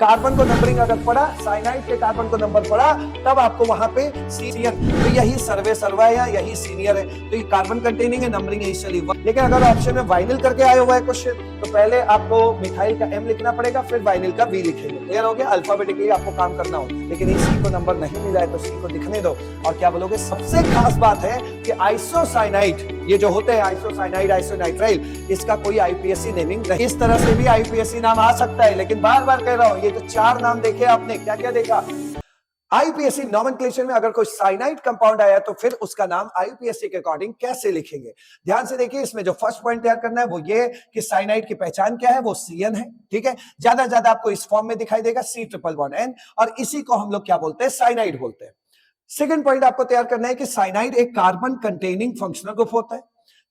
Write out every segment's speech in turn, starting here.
Carbon को numbering अगर पड़ा, साइनाइड के कार्बन को नंबर पड़ा, तब आपको वहां पे सीनियर, तो यही सर्वे सर्वा है या यही सीनियर है, तो ये कार्बन कंटेनिंग है, नंबरिंग यही चली। लेकिन अगर ऑप्शन में वाइनिल करके आया हुआ है क्वेश्चन, तो पहले आपको मिथाइल का एम लिखना पड़ेगा, फिर वाइनिल का वी लिखेंगे। क्लियर हो गया? अल्फाबेटिकली आपको काम करना होगा। लेकिन इसी को नंबर नहीं मिला है तो सी को दिखने दो। और क्या बोलोगे? सबसे खास बात है कि आइसोसाइनाइड, ये जो होते हैं आइसोसाइनाइड, आइसोनाइट्राइल, इसका कोई आईपीएससी नेमिंग नहीं। इस तरह से भी आईपीएससी नाम आ सकता है, लेकिन बार बार कह रहा हूं, ये जो चार नाम देखे आपने, क्या क्या देखा? आईपीएससी नॉमेनक्लेचर में अगर कोई साइनाइड कंपाउंड आया तो फिर उसका नाम आईपीएससी के अकॉर्डिंग कैसे लिखेंगे? ध्यान से देखिए, इसमें जो फर्स्ट पॉइंट तैयार करना है वो ये कि साइनाइड की पहचान क्या है, वो CN है। ठीक है, ज्यादा ज्यादा आपको इस फॉर्म में दिखाई देगा C++N, और इसी को हम लोग क्या बोलते हैं? साइनाइड बोलते हैं। सेकेंड पॉइंट आपको तैयार करना है कि साइनाइड एक कार्बन कंटेनिंग फंक्शनल ग्रुप होता है।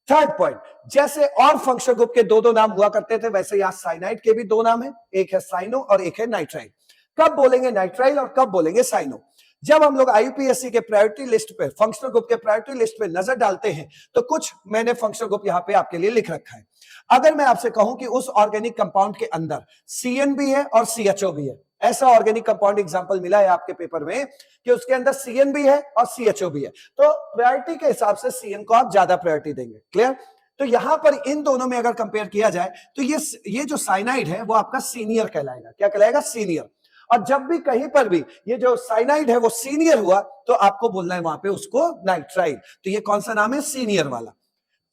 थर्ड पॉइंट, जैसे और फंक्शनल ग्रुप के दो नाम हुआ करते थे, वैसे यहां साइनाइड के भी दो नाम है, एक है साइनो और एक है नाइट्राइल। कब बोलेंगे नाइट्राइल और कब बोलेंगे साइनो? जब हम लोग आईपीएससी के प्रायोरिटी लिस्ट पे, फंक्शनल ग्रुप के प्रायोरिटी लिस्ट पे नजर डालते हैं, तो कुछ मैंने फंक्शनल ग्रुप यहां पे आपके लिए लिख रखा है। अगर मैं आपसे कहूं कि उस ऑर्गेनिक कंपाउंड के अंदर CN भी है और CHO भी है, ऐसा ऑर्गेनिक कंपाउंड एग्जांपल मिला है आपके पेपर में कि उसके अंदर CN भी है और CHO भी है, तो प्रायोरिटी के हिसाब से CN को आप ज्यादा प्रायोरिटी देंगे। क्लियर? तो यहां पर इन दोनों में अगर कंपेयर किया जाए तो ये जो साइनाइड है वो आपका सीनियर कहलाएगा। क्या कहलाएगा? सीनियर। और जब भी कहीं पर भी ये जो साइनाइड है वो सीनियर हुआ, तो आपको बोलना है वहां पे उसको नाइट्राइल। तो ये कौन सा नाम है? सीनियर वाला।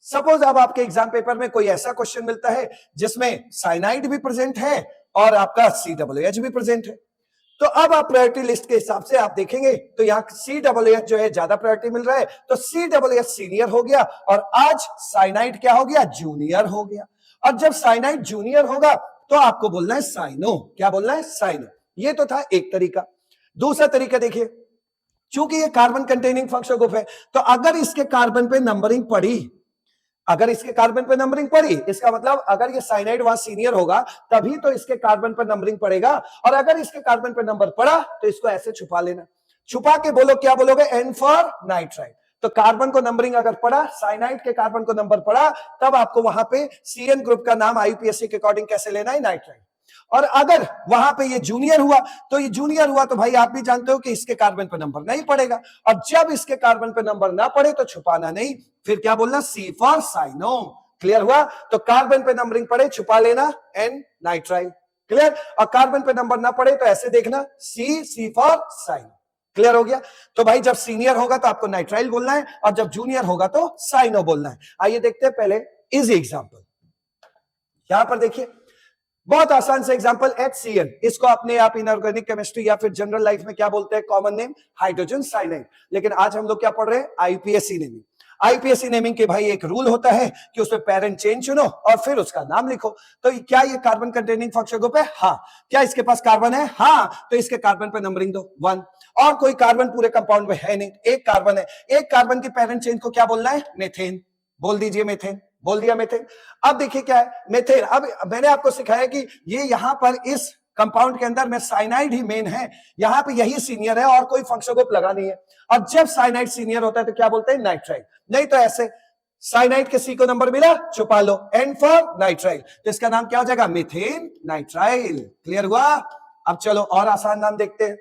सपोज अब आपके एग्जाम पेपर में कोई ऐसा क्वेश्चन मिलता है जिसमें साइनाइड भी प्रेजेंट है और आपका COOH भी प्रेजेंट है, तो अब आप प्रायोरिटी लिस्ट के हिसाब से आप देखेंगे तो यहाँ COOH जो है ज्यादा प्रायोरिटी मिल रहा है, तो COOH सीनियर हो गया, और आज साइनाइड क्या हो गया? जूनियर हो गया। और जब साइनाइड जूनियर होगा तो आपको बोलना है साइनो। क्या बोलना है? साइनो। ये तो था एक तरीका। दूसरा तरीका देखिए, चूंकि ये कार्बन कंटेनिंग फंक्शनल ग्रुप है, तो अगर इसके कार्बन पे नंबरिंग पड़ी, अगर इसके कार्बन पे नंबरिंग पड़ी, इसका मतलब अगर ये साइनाइड वहां सीनियर होगा तभी तो इसके कार्बन पर नंबरिंग पड़ेगा, और अगर इसके कार्बन पे नंबर पड़ा तो इसको ऐसे छुपा लेना। छुपा के बोलो, क्या बोलोगे? N for nitrile. तो कार्बन को नंबरिंग अगर पड़ा, साइनाइड के कार्बन को नंबर पड़ा, तब आपको वहां पे CN ग्रुप का नाम आईपीएससी के अकॉर्डिंग कैसे लेना है? नाइट्राइल। और अगर वहां पे ये जूनियर हुआ, तो ये जूनियर हुआ तो भाई आप भी जानते हो कि इसके कार्बन पे नंबर नहीं पड़ेगा, और जब इसके कार्बन पे नंबर ना पड़े तो छुपाना नहीं, फिर क्या बोलना? C for cyano. क्लियर हुआ? तो कार्बन पे नंबरिंग पड़े, छुपा लेना N नाइट्राइल। क्लियर? और कार्बन पे नंबर ना पड़े तो ऐसे देखना C फॉर साइनो। क्लियर हो गया? तो भाई जब सीनियर होगा तो आपको नाइट्राइल बोलना है, और जब जूनियर होगा तो साइनो बोलना है। आइए देखते हैं पहले इजी एग्जांपल। यहां पर देखिए, बहुत आसान से एग्जांपल, HCl, इसको अपने आप इनऑर्गेनिक केमिस्ट्री या फिर जनरल लाइफ में क्या बोलते हैं? Common name hydrogen cyanide. लेकिन आज हम लोग क्या पढ़ रहे हैं? IPSC naming. आईपीएससी नेमिंग के भाई एक रूल होता है कि उसमें पेरेंट चेन चुनो और फिर उसका नाम लिखो। तो क्या ये कार्बन कंटेनिंग फंक्शनल ग्रुप है? हाँ। क्या इसके पास कार्बन है? हाँ। तो इसके कार्बन पे नंबरिंग दो 1, और कोई कार्बन पूरे कंपाउंड में है नहीं, एक कार्बन है। एक कार्बन की पेरेंट चेन को क्या बोलना है? मेथेन। बोल दीजिए मेथेन। बोल दिया मेथेन। अब देखिए क्या है मेथेन। अब मैंने आपको सिखाया कि ये यहां पर इस कंपाउंड के अंदर में साइनाइड ही मेन है, यहां पे यही सीनियर है और कोई फंक्शनल ग्रुप लगा नहीं है। और जब साइनाइड सीनियर होता है तो क्या बोलते हैं? नाइट्राइल। नहीं तो ऐसे, साइनाइड के C को नंबर मिला, छुपा लो, N फॉर नाइट्राइल, तो इसका नाम क्या हो जाएगा? Methane nitrile. क्लियर हुआ? अब चलो और आसान नाम देखते हैं।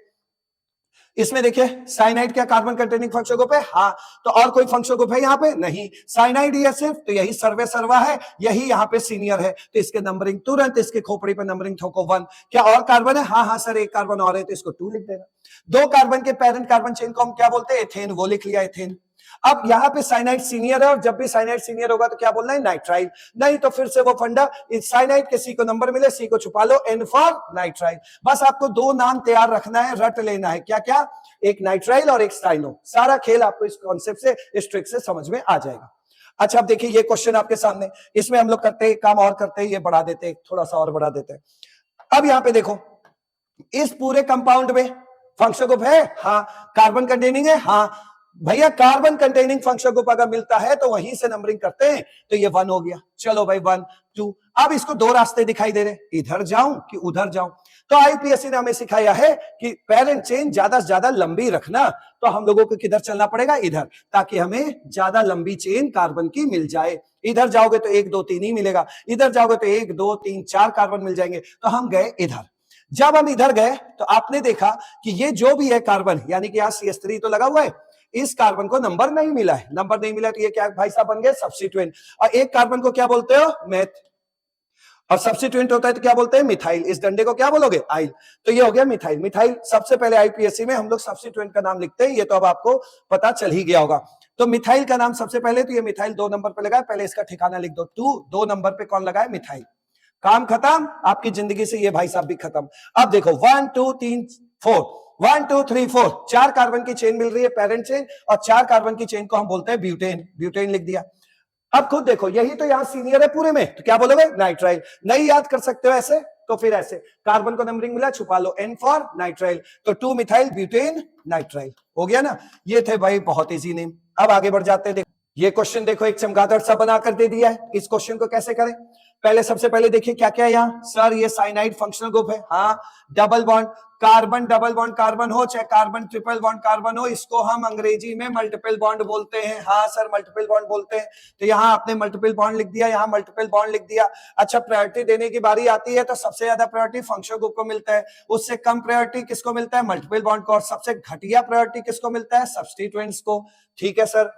इसमें देखिए, साइनाइड क्या कार्बन कंटेनिंग फंक्शनल ग्रुप है? हाँ। तो और कोई फंक्शनल ग्रुप है यहाँ पे? नहीं। साइनाइड ही है सिर्फ, तो यही सर्वे सर्वा है, यही यहाँ पे सीनियर है, तो इसके नंबरिंग तुरंत इसके खोपड़ी पे नंबरिंग ठोको 1। क्या और कार्बन है? हाँ हाँ सर, एक कार्बन और है, तो इसको 2 लिख देना। 2 कार्बन के पेरेंट कार्बन चेन को हम क्या बोलते हैं? एथेन। वो लिख लिया, एथेन। अब यहां पे साइनाइड सीनियर है, और जब भी साइनाइड सीनियर होगा तो क्या बोलना है? नाइट्राइल। नहीं तो फिर से वो फंडा, इस साइनाइड के C को नंबर मिले, C को छुपा लो, N फॉर नाइट्राइल। बस आपको 2 नाम तैयार रखना है, रट लेना है। क्या क्या? एक नाइट्राइल और एक साइनो। सारा खेल आपको इस कॉन्सेप्ट से, इस ट्रिक से समझ में आ जाएगा। अच्छा, अब देखिए ये क्वेश्चन आपके सामने, इसमें हम लोग करते हैं काम और करते हैं, ये बढ़ा देते हैं, थोड़ा सा और बढ़ा देते हैं। अब यहां पे देखो, इस पूरे कंपाउंड में फंक्शनल ग्रुप है? हाँ। कार्बन कंटेनिंग है? हाँ। भैया कार्बन कंटेनिंग फंक्शनल ग्रुप अगर मिलता है तो वहीं से नंबरिंग करते हैं, तो ये 1 हो गया। चलो भाई 1 2। अब इसको 2 रास्ते दिखाई दे रहे, इधर जाऊं कि उधर जाऊं। तो आईपीएससी ने हमें सिखाया है कि पेरेंट चेन ज्यादा से ज्यादा लंबी रखना, तो हम लोगों को किधर चलना पड़ेगा? इधर, ताकि हमें ज्यादा लंबी चेन कार्बन की मिल जाए। इधर जाओगे तो 1 2 3 ही मिलेगा, इधर जाओगे तो 1 2 3 4 कार्बन मिल जाएंगे, तो हम गए इधर। जब हम इधर गए तो आपने देखा कि ये जो भी है कार्बन, यानी कि यहाँ CH3 तो लगा हुआ है, इस कार्बन को नंबर नहीं मिला है, नंबर नहीं मिला तो ये क्या भाई साहब बन गए सब्स्टिट्यूएंट। और एक कार्बन को क्या बोलते हो, मेथ, और सब्स्टिट्यूएंट होता है तो क्या बोलते हैं, मिथाइल। इस डंडे को क्या बोलोगे, आइल। तो ये हो गया मिथाइल। मिथाइल सबसे पहले आईपीएससी में हम लोग सब्स्टिट्यूएंट का नाम लिखते हैं, ये तो अब आपको पता चल ही गया होगा। तो मिथाइल का नाम सबसे पहले, तो ये मिथाइल 2 नंबर पे लगा है, पहले इसका ठिकाना लिख दो 2, 2 नंबर पे कौन लगा है, मिथाइल। काम खत्म, आपकी जिंदगी से ये भाई साहब भी खत्म। अब देखो 1 2 3 4, 1 2 3 4, 4 कार्बन की चेन मिल रही है, पेरेंट चेन, और 4 कार्बन की चेन को हम बोलते हैं ब्यूटेन। ब्यूटेन लिख दिया। अब खुद देखो, यही तो यहां सीनियर है पूरे में, तो क्या बोलोगे, नाइट्राइल। नहीं याद कर सकते हो ऐसे, तो फिर ऐसे कार्बन को नंबरिंग मिला, छुपा लो, N फॉर नाइट्राइल, तो 2 मिथाइल ब्यूटेन नाइट्राइल हो गया ना। ये थे भाई बहुत इजी नेम। अब आगे बढ़ जाते हैं। ये क्वेश्चन देखो, एक चमगादड़ सा बनाकर दे दिया है। इस क्वेश्चन को कैसे करें, पहले सबसे पहले देखिए क्या क्या है यहाँ। सर ये साइनाइड फंक्शनल ग्रुप है, हाँ। Double bond carbon, double bond carbon हो चाहे कार्बन ट्रिपल बॉन्ड कार्बन हो, इसको हम अंग्रेजी में मल्टीपल बॉन्ड बोलते हैं। हाँ सर मल्टीपल बॉन्ड बोलते हैं। तो यहाँ आपने मल्टीपल बॉन्ड लिख दिया, यहाँ मल्टीपल बॉन्ड लिख दिया। अच्छा, प्रायोरिटी देने की बारी आती है तो सबसे ज्यादा प्रायोरिटी फंक्शनल ग्रुप को मिलता है, उससे कम प्रायोरिटी किसको मिलता है, मल्टीपल बॉन्ड को, और सबसे घटिया प्रायोरिटी किसको मिलता है, सब्स्टिट्यूएंट्स को। ठीक है सर।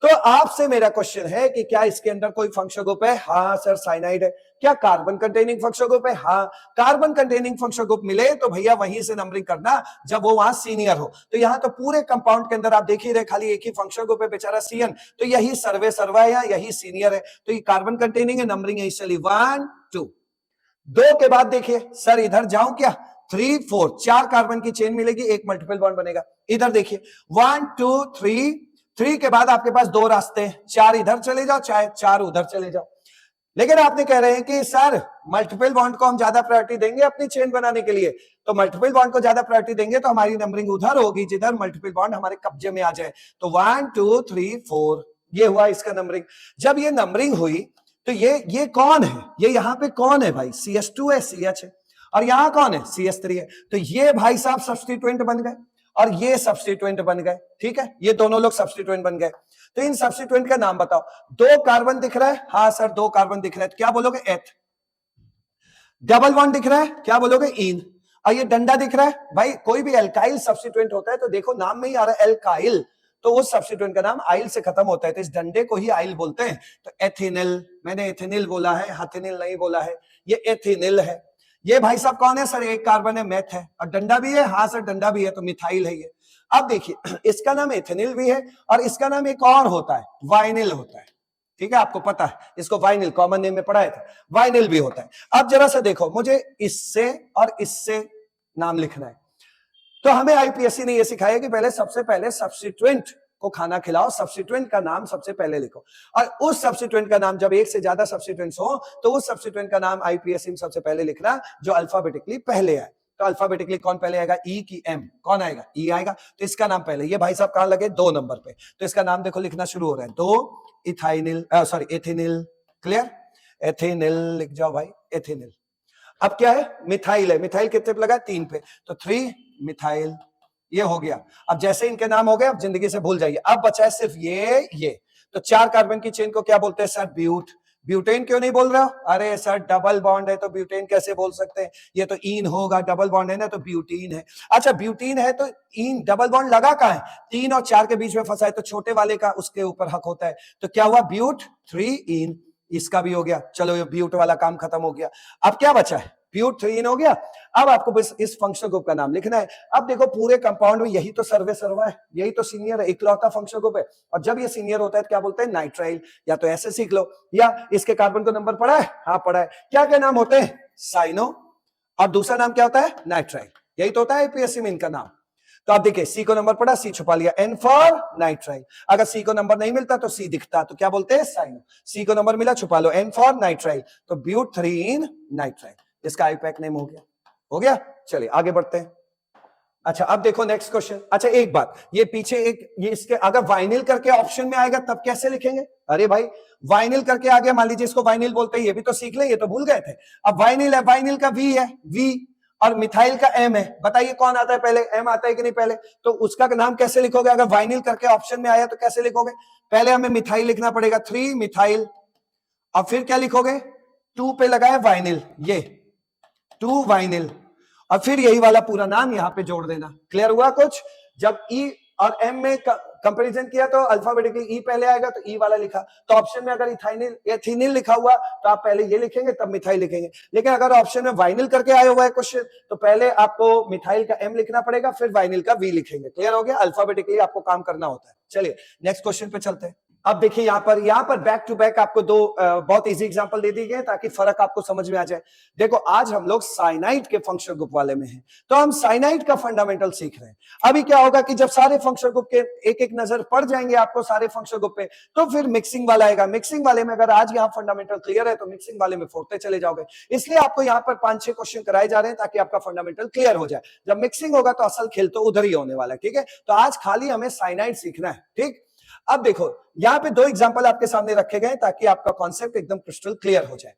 तो आपसे मेरा क्वेश्चन है कि क्या इसके अंदर कोई फंक्शनल ग्रुप है, हाँ सर साइनाइड है। क्या कार्बन कंटेनिंग फंक्शनल ग्रुप है, हाँ। कार्बन कंटेनिंग फंक्शनल ग्रुप मिले तो भैया वहीं से नंबरिंग करना जब वो वहां सीनियर हो। तो यहाँ तो पूरे कंपाउंड के अंदर आप देख ही रहे, खाली एक ही फंक्शनल ग्रुप है बेचारा CN, तो यही सर्वे सर्वा है, यही सीनियर है। तो ये कार्बन कंटेनिंग है, नंबरिंग है चली 1 2। 2 के बाद देखिए सर इधर जाऊं क्या, 3 4, 4 कार्बन की चेन मिलेगी, एक मल्टीपल बॉन्ड बनेगा। इधर देखिए 1 2 3, 3 के बाद आपके पास 2 रास्ते हैं, 4 इधर चले जाओ चाहे 4 उधर चले जाओ। लेकिन आपने कह रहे हैं कि सर मल्टीपल बॉन्ड को हम ज्यादा प्रायोरिटी देंगे अपनी चेन बनाने के लिए, तो मल्टीपल बॉन्ड को ज्यादा प्रायोरिटी देंगे तो हमारी नंबरिंग उधर होगी जिधर मल्टीपल बॉन्ड हमारे कब्जे में आ जाए। तो 1 2 3 4 ये हुआ इसका नंबरिंग। जब ये नंबरिंग हुई तो ये कौन है, ये यहाँ पे कौन है भाई, CH2 है, CH है, और यहाँ कौन है, CH3 है। तो ये भाई साहब सब्स्टिट्यूएंट बन गए और ये सब्स्टिट्यूएंट बन गए। ठीक है, ये दोनों लोग सब्स्टिट्यूएंट बन गए। तो इन सब्स्टिट्यूएंट का नाम बताओ। 2 कार्बन दिख रहा है, हाँ सर 2 कार्बन दिख रहा है, तो क्या बोलोगे, एथ। डबल बॉन्ड दिख रहा है, क्या बोलोगे, इन। और ये डंडा दिख रहा है, भाई कोई भी एल्काइल सब्स्टिट्यूएंट होता है तो देखो नाम में ही आ रहा है एल्काइल, तो उस सब्स्टिट्यूएंट का नाम आइल से खत्म होता है, तो इस डंडे को ही आइल बोलते हैं। तो एथिनिल, मैंने एथिनिल बोला है, हाथिनिल नहीं बोला है, ये एथिनिल है। ये भाई साहब कौन है सर, एक कार्बन है, मेथ है, और डंडा भी है, हाँ सर डंडा भी है, तो मिथाइल है ये। अब देखिए इसका नाम एथिनिल भी है और इसका नाम एक और होता है, वाइनिल होता है। ठीक है, आपको पता है इसको वाइनिल कॉमन नेम में पढ़ाया था, वाइनिल भी होता है। अब जरा सा देखो, मुझे इससे और इससे नाम लिखना है, तो हमें आईपीएससी ने यह सिखाया कि पहले सबसे पहले सब्स्टिट्यूएंट को खाना खिलाओ, सब्स्टिट्यूएंट का नाम सबसे पहले लिखो, और उस सब्स्टिट्यूएंट का नाम, जब एक से ज्यादा सब्स्टिट्यूएंट्स हो तो उस सब्स्टिट्यूएंट का नाम आईपीएससी में सबसे पहले लिखना जो अल्फाबेटिकली पहले आए। तो अल्फाबेटिकली कौन पहले आएगा, ई की एम, कौन आएगा, ई आएगा, तो इसका नाम पहले। ये भाई साहब कहां लगे, 2 नंबर पे, तो इसका नाम देखो लिखना शुरू हो रहा है, 2 इथाइनिल, सॉरी एथिनिल। क्लियर, एथिनिल लिख जाओ भाई, एथिनिल। अब क्या है, मिथाइल है, मिथाइल कितने पे लगा, 3 पे, तो 3 मिथाइल, ये हो गया। अब जैसे इनके नाम हो गए, अब जिंदगी से भूल जाइए। अब बचा है सिर्फ ये। तो 4 कार्बन की चेन को क्या बोलते हैं सर, ब्यूट। ब्यूटेन क्यों नहीं बोल रहे हो, अरे सर डबल बॉन्ड है तो ब्यूटेन कैसे बोल सकते हैं, ये तो इन होगा, डबल बॉन्ड है ना तो ब्यूटीन है। अच्छा ब्यूटीन है तो इन, डबल बॉन्ड लगा कहां है, 3 और 4 के बीच में फंसा है, तो छोटे वाले का उसके ऊपर हक होता है। तो क्या हुआ, ब्यूट 3 इन, इसका भी हो गया। चलो ये ब्यूट वाला काम खत्म हो गया। अब क्या बचा है, ब्यूट 3 इन हो गया। अब आपको बस इस फंक्शनल ग्रुप का नाम लिखना है। अब देखो पूरे कंपाउंड में यही तो सर्वे सर्वा है, यही तो सीनियर है, इकलौता फंक्शनल ग्रुप है, और जब ये सीनियर होता है तो क्या बोलते हैं, नाइट्राइल। या तो ऐसे सीख लो, या इसके कार्बन को नंबर पढ़ा है, हाँ पढ़ा है, क्या क्या नाम होते हैं, साइनो, और दूसरा नाम क्या होता है, नाइट्राइल। यही तो होता है आईपीएससी में इनका नाम। तो आप देखिए सी को नंबर पड़ा, सी छुपा लिया, एन फॉर नाइट्राइल। अगर सी को नंबर नहीं मिलता तो सी दिखता, तो क्या बोलते हैं, साइनो। सी को नंबर मिला, छुपा लो, एन फॉर नाइट्राइल, तो ब्यूट 3 इन नाइट्राइल, इसका आईपैक नेम हो गया। हो गया, चलिए आगे बढ़ते हैं। अच्छा अब देखो नेक्स्ट क्वेश्चन। अच्छा एक बात, ये पीछे एक, ये इसके अगर वाइनिल करके ऑप्शन में आएगा तब कैसे लिखेंगे, अरे भाई वाइनिल करके आ गया, मान लीजिए इसको वाइनिल बोलते हैं, ये भी तो सीख ले, ये तो भूल गए थे। अब वाइनिल है, वाइनिल का वी है, वी, और मिथाइल का एम है, बताइए कौन आता है पहले, एम आता है कि नहीं पहले, तो उसका नाम कैसे लिखोगे, अगर वाइनिल करके ऑप्शन में आया तो कैसे लिखोगे, पहले हमें मिथाइल लिखना पड़ेगा, 3 मिथाइल, और फिर क्या लिखोगे, 2 पे लगा है वाइनिल, ये 2 वाइनिल, और फिर यही वाला पूरा नाम यहाँ पे जोड़ देना। क्लियर हुआ कुछ? जब ई और एम में कंपैरिजन किया तो अल्फाबेटिकली ई पहले आएगा तो ई वाला लिखा, तो ऑप्शन में अगर इथाइनिल एथिनिल लिखा हुआ तो आप पहले ये लिखेंगे तब मिथाइल लिखेंगे। लेकिन अगर ऑप्शन में वाइनिल करके आया हुआ है क्वेश्चन तो पहले आपको मिथाइल का एम लिखना पड़ेगा, फिर वाइनिल का वी लिखेंगे। क्लियर हो गया? अल्फाबेटिकली आपको काम करना होता है। चलिए नेक्स्ट क्वेश्चन पे चलते हैं। अब देखिए यहाँ पर बैक टू बैक आपको दो बहुत इजी एग्जांपल दे दिए गए ताकि फर्क आपको समझ में आ जाए। देखो आज हम लोग साइनाइड के फंक्शनल ग्रुप वाले में हैं, तो हम साइनाइड का फंडामेंटल सीख रहे हैं। अभी क्या होगा कि जब सारे फंक्शनल ग्रुप के एक एक नजर पड़ जाएंगे आपको सारे फंक्शनल ग्रुप पे, तो फिर मिक्सिंग वाला आएगा। मिक्सिंग वाले में अगर आज यहाँ फंडामेंटल क्लियर है तो मिक्सिंग वाले में फोड़ते चले जाओगे। इसलिए आपको यहाँ पर 5-6 क्वेश्चन कराए जा रहे हैं ताकि आपका फंडामेंटल क्लियर हो जाए। जब मिक्सिंग होगा तो असल खेल तो उधर ही होने वाला है। ठीक है, तो आज खाली हमें साइनाइड सीखना है। ठीक, अब देखो यहां पे दो एग्जांपल आपके सामने रखे गए ताकि आपका कॉन्सेप्ट एकदम क्रिस्टल क्लियर हो जाए।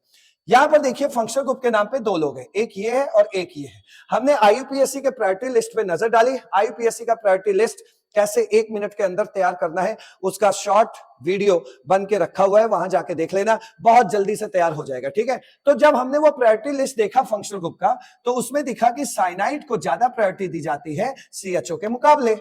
यहां पर देखिए फंक्शनल ग्रुप के नाम पे दो लोग हैं, एक ये है और एक ये है। हमने आईयूपीएससी के प्रायोरिटी लिस्ट पे नजर डाली। आईयूपीएससी का प्रायोरिटी लिस्ट कैसे 1 मिनट के अंदर तैयार करना है उसका शॉर्ट वीडियो बन के रखा हुआ है, वहां जाके देख लेना, बहुत जल्दी से तैयार हो जाएगा। ठीक है, तो जब हमने वो प्रायोरिटी लिस्ट देखा फंक्शनल ग्रुप का तो उसमें दिखा कि साइनाइड को ज्यादा प्रायोरिटी दी जाती है सीएचओ के मुकाबले।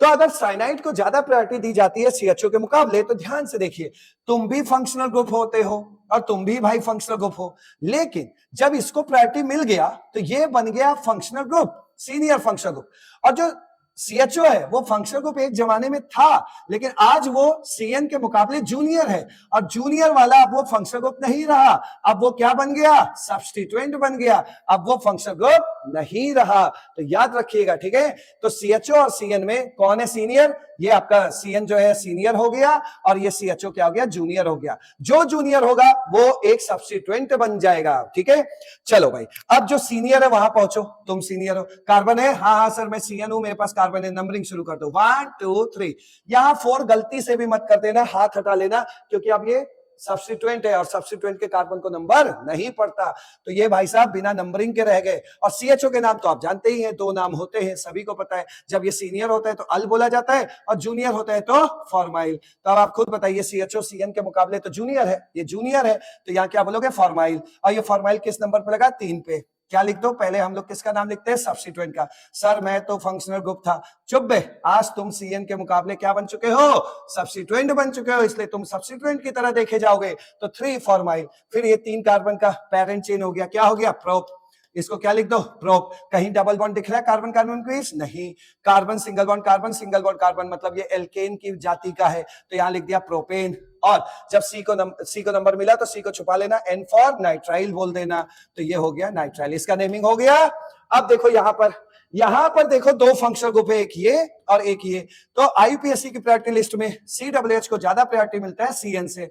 तो अगर साइनाइड को ज्यादा प्रायोरिटी दी जाती है सीएचओ के मुकाबले तो ध्यान से देखिए, तुम भी फंक्शनल ग्रुप होते हो और तुम भी भाई फंक्शनल ग्रुप हो, लेकिन जब इसको प्रायोरिटी मिल गया तो ये बन गया functional group, senior functional group. और जो सीएचओ है वो फंक्शनल ग्रुप एक जमाने में था, लेकिन आज वो सीएन के मुकाबले जूनियर है, और जूनियर वाला अब वो फंक्शनल ग्रुप नहीं रहा, अब वो क्या बन गया? सब्स्टिट्यूएंट बन गया, अब वो फंक्शनल ग्रुप नहीं रहा। तो याद रखिएगा। ठीक है, तो सीएचओ और सीएन में कौन है सीनियर? ये आपका सीएन जो है सीनियर हो गया और ये सीएचओ क्या हो गया? जूनियर हो गया। जो जूनियर होगा वो एक सब्स्टिट्यूएंट बन जाएगा। ठीक है, चलो भाई अब जो सीनियर है वहां पहुंचो। तुम सीनियर हो, कार्बन है? हाँ हाँ सर मैं सीएन हूं, मेरे पास कार्बन है। नंबरिंग शुरू कर दो, 1 2 3। यहां 4 गलती से भी मत कर देना, हाथ हटा लेना, क्योंकि अब ये सब्स्टिट्यूएंट है और सब्स्टिट्यूएंट के कार्बन को नंबर नहीं पड़ता। तो ये भाई साहब बिना नंबरिंग के रह गए। और सीएचओ के नाम तो आप जानते ही हैं, 2 नाम होते हैं, सभी को पता है। जब ये सीनियर होता है तो अल बोला जाता है और जूनियर होता है तो फॉर्माइल। तो अब आप खुद बताइए, सीएचओ सीएन के मुकाबले तो जूनियर है, ये जूनियर है, तो यहाँ क्या बोलोगे? फॉर्माइल। और ये फॉर्माइल किस नंबर पर लगा? 3 पे। क्या लिख दो? पहले हम लोग किसका नाम लिखते हैं? सब्स्टिट्यूएंट का। सर मैं तो फंक्शनल ग्रुप था। चुप बे, आज तुम सीएन के मुकाबले क्या बन चुके हो? सब्स्टिट्यूएंट बन चुके हो, इसलिए तुम सब्स्टिट्यूएंट की तरह देखे जाओगे। तो 3 फॉर्माइल, फिर ये 3 कार्बन का पेरेंट चेन हो गया, क्या हो गया? प्रोप। इसको क्या लिख दो? प्रोप। कहीं डबल बॉन्ड दिख रहा है कार्बन कार्बन के बीच? नहीं। Carbon single bond carbon, single bond carbon, मतलब ये एल्केन की जाति का है, तो यहां लिख दिया प्रोपेन। और जब सी को नंबर मिला तो सी को छुपा लेना, एन फॉर नाइट्राइल बोल देना, तो ये हो गया नाइट्राइल, इसका नेमिंग हो गया। अब देखो यहां पर देखो 2 फंक्शनल ग्रुप है, एक ये और एक ये। तो आईयूपीएससी की प्रायोरिटी लिस्ट में सीडब्ल्यूएच को ज्यादा प्रायोरिटी मिलता है सीएन से।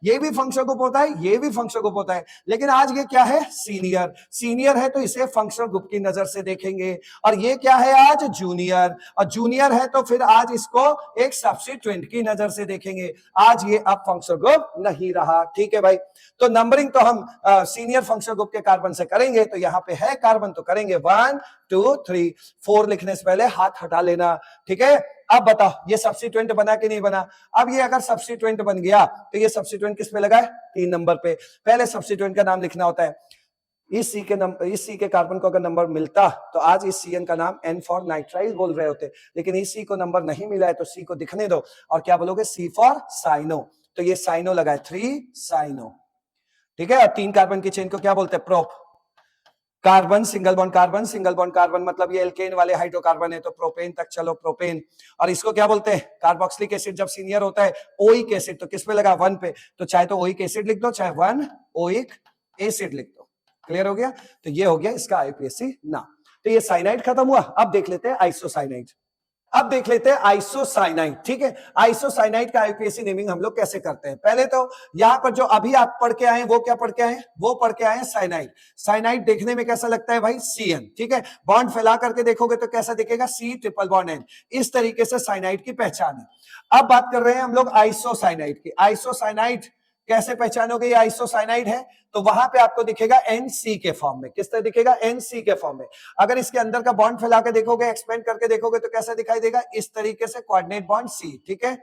ये भी फंक्शनल ग्रुप होता है, ये भी फंक्शनल ग्रुप होता है, लेकिन आज ये क्या है? सीनियर। सीनियर है तो इसे फंक्शनल ग्रुप की नजर से देखेंगे, और ये क्या है आज? जूनियर। और जूनियर है तो फिर आज इसको एक सब्स्टिट्यूएंट की नजर से देखेंगे। आज ये अब फंक्शनल ग्रुप नहीं रहा। ठीक है भाई, तो नंबरिंग तो हम सीनियर फंक्शनल ग्रुप के कार्बन से करेंगे। तो यहाँ पे है कार्बन तो करेंगे 1 2 3। 4 लिखने से पहले हाथ हटा लेना। ठीक है, अब बताओ ये सब्स्टिट्यूएंट बना कि नहीं बना? अब ये अगर सब्स्टिट्यूएंट बन गया तो ये सब्स्टिट्यूएंट किस पे लगा है? 3 नंबर पे। पहले सब्स्टिट्यूएंट का नाम लिखना होता है। इस सी के कार्बन को अगर नंबर मिलता तो आज इस सीएन का नाम एन फॉर नाइट्राइल बोल रहे होते, लेकिन इस सी को नंबर नहीं मिला है तो सी को दिखने दो, और क्या बोलोगे? सी फॉर साइनो। तो ये साइनो लगा है, 3 साइनो। ठीक है, और 3 कार्बन की चेन को क्या बोलते हैं? Prop. Carbon single bond carbon, single bond carbon, मतलब ये एल्केन वाले हाइड्रोकार्बन है, तो प्रोपेन तक चलो, प्रोपेन। और इसको क्या बोलते हैं? Carboxylic acid. जब सीनियर होता है ओइक एसिड, तो किस पे लगा? 1 पे। तो चाहे तो ओइक एसिड लिख दो, चाहे 1 ओइक एसिड लिख दो। क्लियर हो गया? तो ये हो गया इसका आईयूपीएससी नाम। तो ये साइनाइड खत्म हुआ। अब देख लेते हैं आइसोसाइनाइड। अब देख लेते हैं आइसोसाइनाइड। ठीक है, आइसोसाइनाइड का आईयूपीएससी नेमिंग हम लोग कैसे करते हैं? पहले तो यहां पर जो अभी आप पढ़ के आए वो क्या पढ़ के आए? वो पढ़ के आए साइनाइड। साइनाइड देखने में कैसा लगता है भाई? सीएन। ठीक है, बॉन्ड फैला करके देखोगे तो कैसा दिखेगा? C triple bond N. इस तरीके से साइनाइड की पहचान है। अब बात कर रहे हैं हम लोग आइसोसाइनाइड की। आइसोसाइनाइड कैसे पहचानोगे ये आइसोसाइनाइड है? तो वहां पे आपको दिखेगा NC के फॉर्म में। किस तरह दिखेगा? NC के फॉर्म में। अगर इसके अंदर का बॉन्ड फैला के देखोगे, एक्सपेंड करके देखोगे तो कैसा दिखाई देगा? इस तरीके से, कोऑर्डिनेट बॉन्ड C। ठीक है,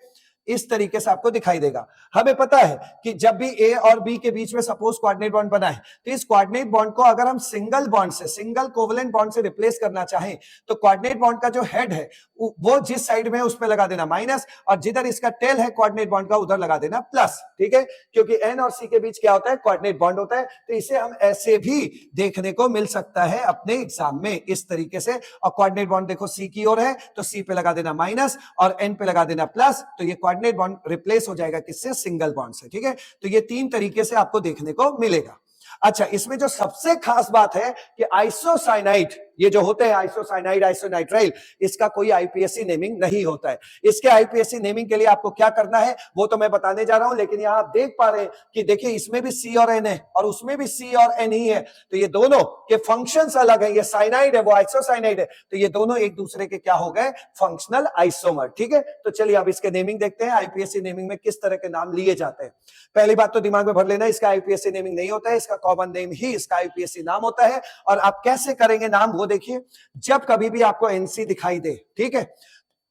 इस तरीके से आपको दिखाई देगा। हमें पता है कि जब भी ए और बी के बीच में सपोज कोऑर्डिनेट बॉन्ड बना है, तो इस कोऑर्डिनेट बॉन्ड को अगर हम सिंगल बॉन्ड से, सिंगल कोवेलेंट बॉन्ड से रिप्लेस करना चाहें, तो कोऑर्डिनेट बॉन्ड का जो हेड है वो जिस साइड में है उस पे लगा देना माइनस, और जिधर इसका टेल है कोऑर्डिनेट बॉन्ड का उधर लगा देना प्लस। ठीक है, क्योंकि एन और सी के बीच क्या होता है, कोऑर्डिनेट बॉन्ड होता है। तो इसे हम ऐसे भी देखने को मिल सकता है अपने एग्जाम में इस तरीके से। और कोऑर्डिनेट बॉन्ड देखो सी की ओर है तो सी पे लगा देना माइनस और एन पे लगा देना प्लस, तो ये कोऑर्डिनेट बॉन्ड रिप्लेस हो जाएगा किससे, सिंगल बॉन्ड से। ठीक है, तो ये तीन तरीके से आपको देखने को मिलेगा। अच्छा, इसमें जो सबसे खास बात है कि आइसोसाइनाइड, ये जो होते हैं आइसोसाइनाइड, आइसोनाइट्राइल, इसका कोई आईपीएससी नेमिंग नहीं होता है। इसके आईपीएससी नेमिंग के लिए आपको क्या करना है वो तो मैं बताने जा रहा हूं, लेकिन यहां आप देख पा रहे हैं कि देखिए इसमें भी सी और एन है और उसमें भी सी और एन ही है, तो ये दोनों के फंक्शंस अलग है। ये साइनाइड है, वो आइसोसाइनाइड है, तो ये दोनों एक दूसरे के क्या हो गए, फंक्शनल आइसोमर। ठीक है, तो चलिए अब इसके नेमिंग देखते हैं, आईपीएससी नेमिंग में किस तरह के नाम लिए जाते हैं। पहली बात तो दिमाग में भर लेना, इसका आईपीएससी नेमिंग नहीं होता है, इसका कॉमन नेम ही इसका आईपीएससी नाम होता है। और आप कैसे करेंगे नाम वो देखिए, जब कभी भी आपको एनसी दिखाई दे, ठीक है,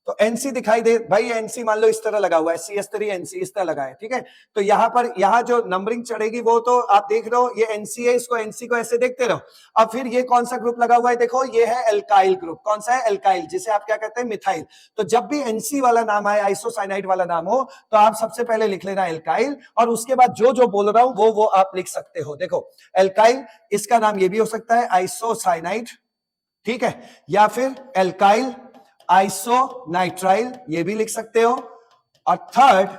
तो एनसी दिखाई दे, भाई एनसी मान लो इस तरह लगा हुआ है, CS3 एनसी इस तरह लगा है, ठीक है, तो यहां पर यहां जो नंबरिंग चढ़ेगी वो तो आप देख रहे हो, ये एनसी है, इसको एनसी को ऐसे देखते रहो। अब फिर ये कौन सा ग्रुप लगा हुआ है, देखो ये है एल्काइल ग्रुप। कौन सा है, एल्काइल, जिसे आप क्या कहते हैं, मिथाइल। तो जब भी एनसी वाला नाम आए, आइसोसाइनाइड वाला नाम हो, तो आप सबसे पहले लिख लेना एल्काइल, और उसके बाद जो जो बोल रहा हूं वो आप लिख सकते हो। देखो एल्काइल, इसका नाम ये भी हो सकता है आइसोसाइनाइड, ठीक है, या फिर एल्काइल आइसोनाइट्राइल, ये भी लिख सकते हो। और थर्ड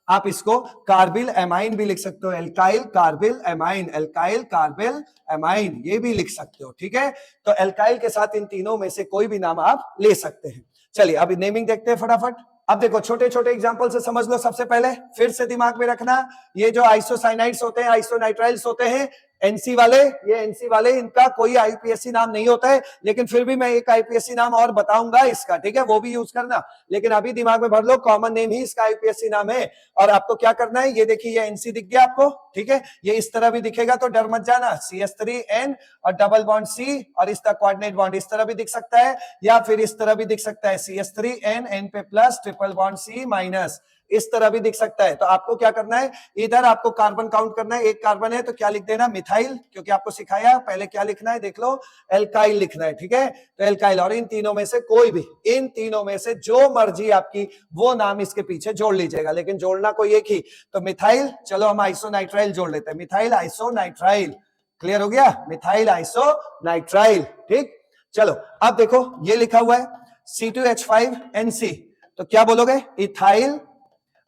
आप इसको कार्बिल एमाइन भी लिख सकते हो, alkyl carbyl amine, alkyl carbyl amine, ये भी लिख सकते हो। ठीक है, तो एल्काइल के साथ इन तीनों में से कोई भी नाम आप ले सकते हैं। चलिए अभी नेमिंग देखते हैं फटाफट। अब देखो छोटे छोटे एग्जांपल से समझ लो। सबसे पहले फिर से दिमाग में रखना, ये जो आइसोसाइनाइड्स होते हैं, आइसोनाइट्राइल्स होते हैं, एनसी वाले, ये एनसी वाले, इनका कोई आईपीएससी नाम नहीं होता है, लेकिन फिर भी मैं एक आईपीएससी नाम और बताऊंगा इसका, ठीक है, वो भी यूज करना। लेकिन अभी दिमाग में भर लो, कॉमन नेम ही इसका आईपीएससी नाम है। और आपको क्या करना है, ये देखिए ये एनसी दिख गया आपको, ठीक है, ये इस तरह भी दिखेगा तो डर मत जाना, CS3N और डबल बॉन्ड C, और इसका कोऑर्डिनेट बॉन्ड इस तरह भी दिख सकता है, या फिर इस तरह भी दिख सकता है, CS3N, N पे plus, triple bond C minus, इस तरह भी दिख सकता है। तो आपको क्या करना है, इधर आपको कार्बन काउंट करना है, एक कार्बन है तो क्या लिख देना, मिथाइल, क्योंकि आपको सिखाया पहले क्या लिखना है, देख लो, एल्काइल लिखना है, ठीक है, तो एल्काइल। और इन तीनों में से कोई भी, इन तीनों में से जो मर्जी आपकी वो नाम इसके पीछे जोड़ लीजिएगा, लेकिन जोड़ना कोई एक ही। तो मिथाइल, चलो हम आइसोनाइट्राइल जोड़ लेते हैं, मिथाइल आइसोनाइट्राइल, क्लियर हो गया, मिथाइल आइसोनाइट्राइल। ठीक, चलो अब देखो ये लिखा हुआ है C2H5NC, तो क्या बोलोगे, इथाइल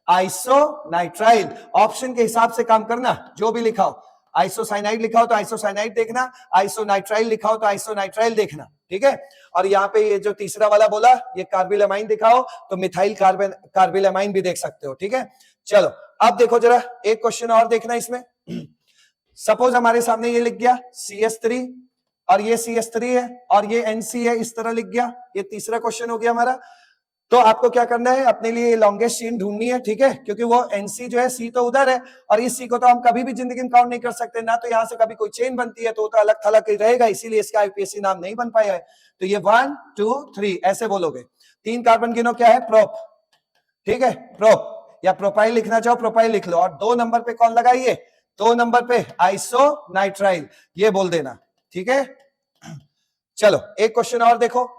आइसोनाइट्राइल। ऑप्शन के हिसाब से काम करना, जो भी लिखा हो, आइसोसाइनाइड लिखा हो तो आइसोसाइनाइड देखना, आइसोनाइट्राइल लिखा हो तो आइसोनाइट्राइल देखना, ठीक है। और यहाँ पे ये जो तीसरा वाला बोला, ये कार्बिल अमाइन दिखाओ तो मिथाइल कार्बिल अमाइन भी देख सकते हो, ठीक है। चलो अब देखो जरा एक क्वेश्चन और देखना इसमें। सपोज हमारे सामने ये लिख गया CS3 और ये CS3 है और ये NC है, इस तरह लिख गया, ये तीसरा क्वेश्चन हो गया हमारा। तो आपको क्या करना है, अपने लिए लॉन्गेस्ट चेन ढूंढनी है, ठीक है, क्योंकि वो NC जो है, C तो उधर है और इस C को तो हम कभी भी जिंदगी में काउंट नहीं कर सकते ना, तो यहाँ से कभी कोई चेन बनती है तो अलग थलग रहेगा, इसीलिए इसका आईपीएससी नाम नहीं बन पाया है। तो ये 1 2 3 ऐसे बोलोगे। 3 कार्बन गिनो, क्या है, प्रोप, ठीक है, प्रोप, या प्रोपाइल लिखना चाहो प्रोपाइल लिख लो। और 2 नंबर पे कौन लगाइए, 2 नंबर पे आइसोनाइट्राइल, ये बोल देना, ठीक है। चलो एक क्वेश्चन और देखो,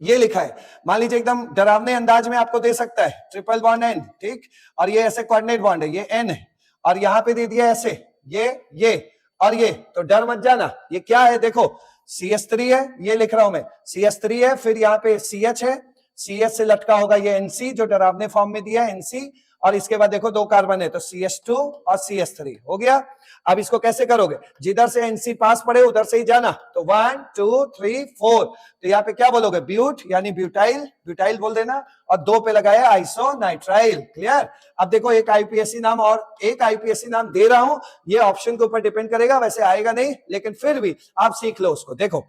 ये लिखा है, मान लीजिए एकदम डरावने अंदाज में आपको दे सकता है, ट्रिपल बॉन्ड N, ठीक, और ये ऐसे कोऑर्डिनेट बॉन्ड है, ये N है, और यहां पे दे दिया ऐसे ये और ये, तो डर मत जाना, ये क्या है, देखो CS3 है, ये लिख रहा हूं मैं, CS3 है, फिर यहाँ पे CH है, CH से लटका होगा ये NC जो डरावने फॉर्म में दिया है NC, और इसके बाद देखो 2 कार्बन है तो CH2 और CS3 हो गया। अब इसको कैसे करोगे, जिधर से NC पास पड़े उधर से ही जाना, तो 1 2 3 4, तो यहाँ पे क्या बोलोगे, ब्यूट यानी ब्यूटाइल बोल देना, और 2 पे लगाया आइसोनाइट्राइल, क्लियर। अब देखो एक आईपीएससी नाम और एक आईपीएससी नाम दे रहा हूं, ये ऑप्शन के ऊपर डिपेंड करेगा, वैसे आएगा नहीं, लेकिन फिर भी आप सीख लो उसको। देखो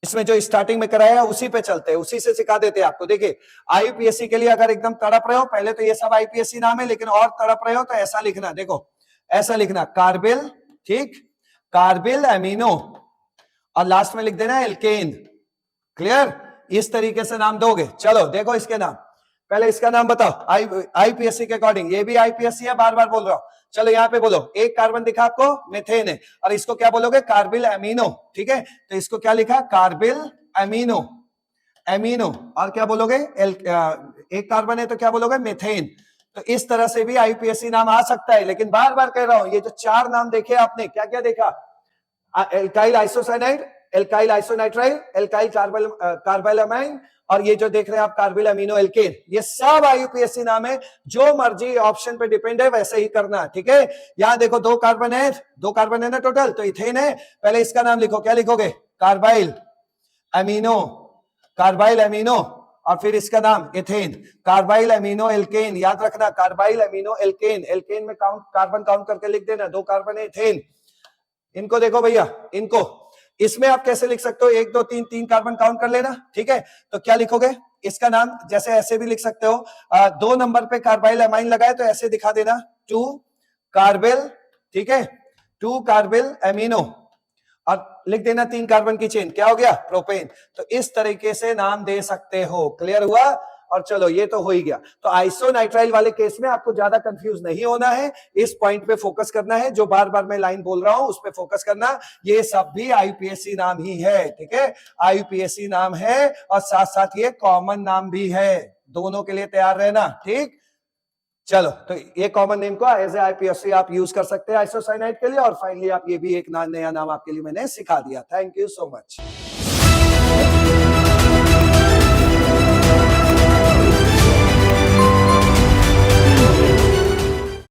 इसमें जो स्टार्टिंग में कराया उसी पे चलते हैं, उसी से सिखा देते हैं आपको। देखिए आईपीएससी के लिए अगर एकदम तड़प रहे हो, पहले तो ये सब आईपीएससी नाम है, लेकिन और तड़प रहे हो तो ऐसा लिखना, देखो ऐसा लिखना, कार्बिल, ठीक, कार्बिल एमिनो, और लास्ट में लिख देना एल्केन, क्लियर, इस तरीके से नाम दोगे। चलो देखो इसके नाम, पहले इसका नाम बताओ आईपीएससी के अकॉर्डिंग, ये भी आईपीएससी है, बार बार बोल रहा हूं। चलो यहाँ पे बोलो, एक कार्बन दिखा आपको, मेथेन है, और इसको क्या बोलोगे, कार्बिल एमिनो, ठीक है। तो इसको क्या लिखा, कार्बिल एमिनो, एमिनो, और क्या बोलोगे एक कार्बन है तो क्या बोलोगे, मेथेन। तो इस तरह से भी आईपीएससी नाम आ सकता है, लेकिन बार बार कह रहा हूं, ये जो 4 नाम देखे आपने, क्या क्या देखा, एल्काइल आइसोसाइनाइड, एल्काइल आइसोनाइट्राइल, एल्काइल कार्बाइलामाइन, और ये जो देख रहे हैं आप कार्बिल अमीनो एल्केन, ये सब आईयूपीएससी नाम है। जो मर्जी ऑप्शन पे डिपेंड है, वैसे ही करना, ठीक है। यहां देखो 2 कार्बन है ना टोटल, तो इथेन है, पहले इसका नाम लिखो, क्या लिखोगे, कार्बाइल अमीनो, कार्बाइल अमीनो, और फिर इसका नाम इथेन, कार्बाइल अमीनो एल्केन, याद रखना, कार्बाइल अमीनो एल्केन, एल्केन में कार्बन काउंट करके लिख देना, 2 कार्बन है, इथेन। इनको देखो भैया, इनको इसमें आप कैसे लिख सकते हो, 1 2 3 कार्बन काउंट कर लेना, ठीक है। तो क्या लिखोगे, इसका नाम जैसे ऐसे भी लिख सकते हो, 2 नंबर पे कार्बाइल अमाइन लगाए तो ऐसे दिखा देना, 2 कार्बिल, ठीक है, 2 कार्बिल एमिनो, और लिख देना 3 कार्बन की चेन, क्या हो गया, प्रोपेन। तो इस तरीके से नाम दे सकते हो, क्लियर हुआ। और चलो ये तो हो ही गया। तो आइसोनाइट्राइल वाले केस में आपको ज्यादा कंफ्यूज नहीं होना है, इस पॉइंट पे फोकस करना है, जो बार बार मैं लाइन बोल रहा हूं उस पे फोकस करना। ये सब भी आईपीएससी नाम ही है, ठीक है, आईपीएससी नाम है, और साथ साथ ये कॉमन नाम भी है, दोनों के लिए तैयार रहना, ठीक। चलो, तो ये कॉमन नेम को एज ए आईपीएससी आप यूज कर सकते हैं आइसोसाइनाइड के लिए, और फाइनली आप ये भी एक नया नाम आपके लिए मैंने सिखा दिया। Thank you so much.